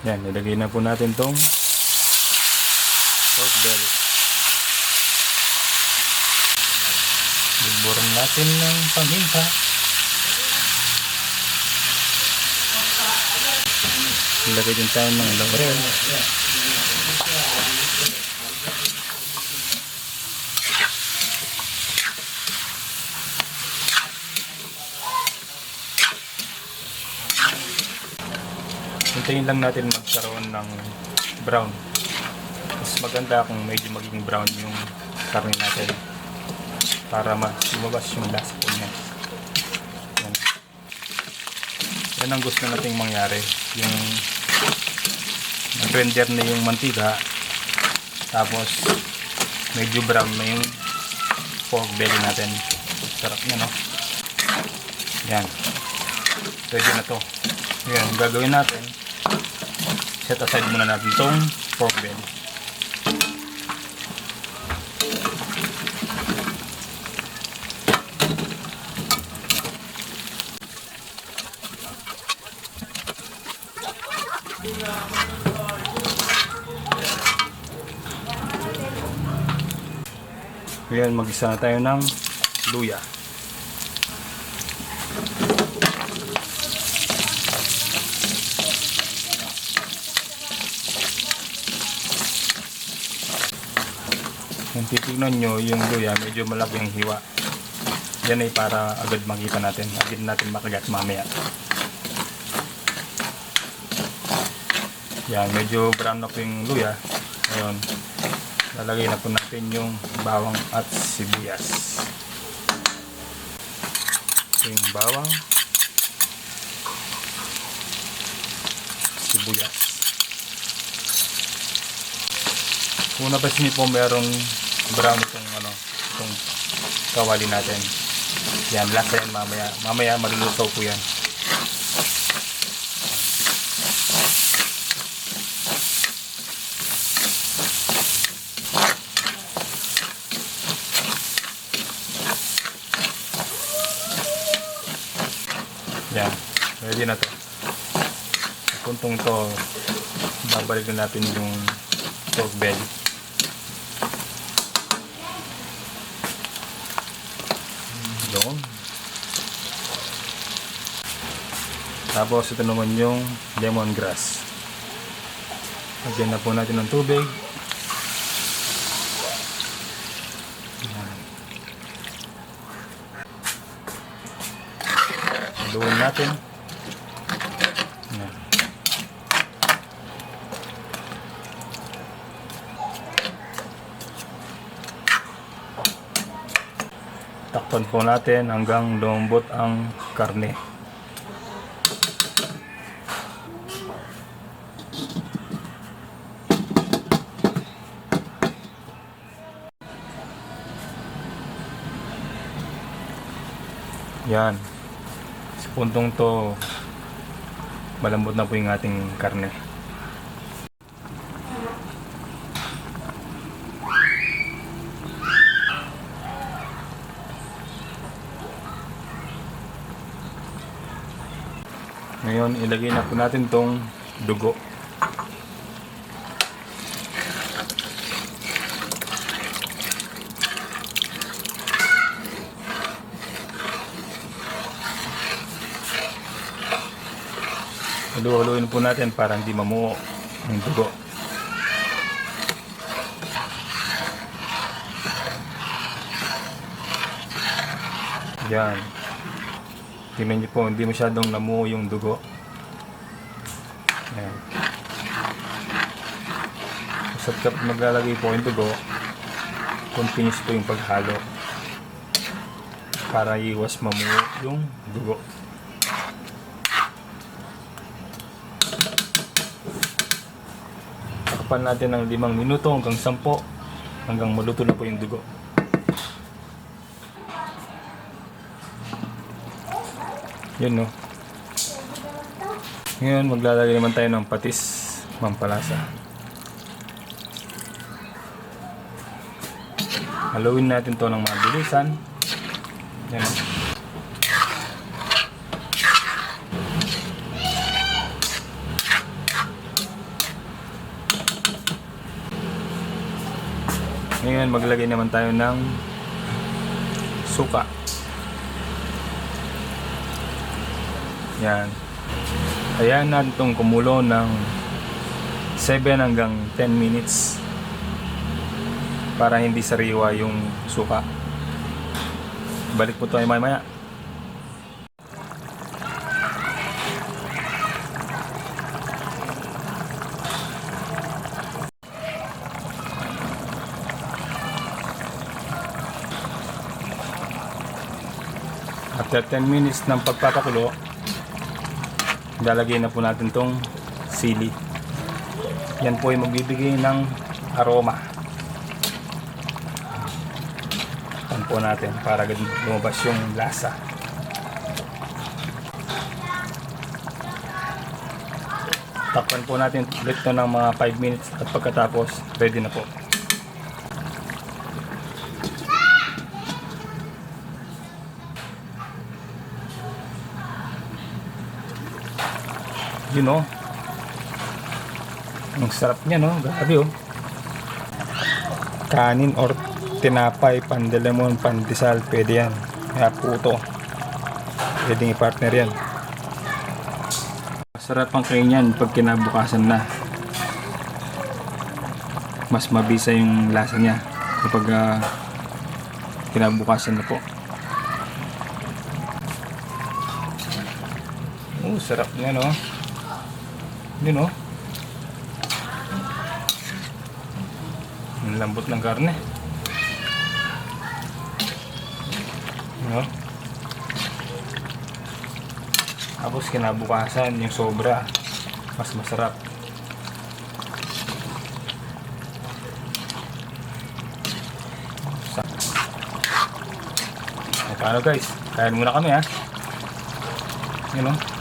Yan, nilagay na po natin tong pork belly. Buburan natin ng paminta. Ilagay din tayo ng laurel. Hintayin lang natin magkaroon ng brown. Mas maganda kung medyo magiging brown yung karne natin para lumabas yung lasa po niya. Yan ang gusto nating mangyari, yung nag-render na yung mantika tapos medyo brown na yung pork belly natin. Sarap niya, no? Yan, ready na to. Yan, gagawin natin, set aside muna natin itong pork belly. Ayan, mag-isa na tayo ng luya. Kung titignan nyo, yung luya medyo malaki ang hiwa. Yan ay para agad makita natin, agad natin makagat mamaya. Yan, medyo brown na po yung luya. Ngayon, lalagay na po natin yung bawang at sibuyas. Ito yung bawang, sibuyas. Kung napansin niyo po, merong brown itong kawali natin. Yan, lasa yan mamaya. Mamaya malulusaw po yan. Yan, ready na to. Sa puntong to, babalik na natin yung pork belly. Doon. Tapos ito naman yung lemongrass. Lagyan na po natin ng tubig. Haluin natin. Yan. Takpan po natin hanggang lumambot ang karne. Yan. Sa puntong to, malambot na po yung ating karne. Ngayon, ilagay na po natin tong dugo. Halu-haluin po natin para hindi mamuo ang dugo. Yan. Tingnan niyo po, hindi masyadong namuo yung dugo. Yan. Basta kapag maglalagay po yung dugo, continuous po yung paghalo para iwas mamuo yung dugo. Takpan natin ng 5 minuto hanggang 10 hanggang maluto na po yung dugo. Yun, no. Ngayon maglalagay naman tayo ng patis pampalasa. Haluin natin to ng mabilisan. Yan. Ngayon maglagay naman tayo ng suka. Yan. Ayan natin itong kumulo ng 7 hanggang 10 minutes para hindi sariwa yung suka. Balik po tayo maya-maya. After 10 minutes ng pagpapakulo, lalagay na po natin tong sili. Yan po ay magbibigay ng aroma. Pan po natin para lumabas yung lasa. Takpan po natin ulit ito ng mga 5 minutes at pagkatapos ready na po. You know, ang sarap niya, no? Grabe, oh. Kanin or tinapay, pandalamon, pandesal, pwede yan. Kaya puto, pwedeng i-partner yan. Sarap ang kain yan pag kinabukasan na. Mas mabisa yung lasa niya kapag kinabukasan na po. Sarap niya, no? Yun, no? Ang lambot ng karne. No? Tapos kinabukasan yung sobra, mas masarap. Paano guys? Kain muna kami ha. Yun, no?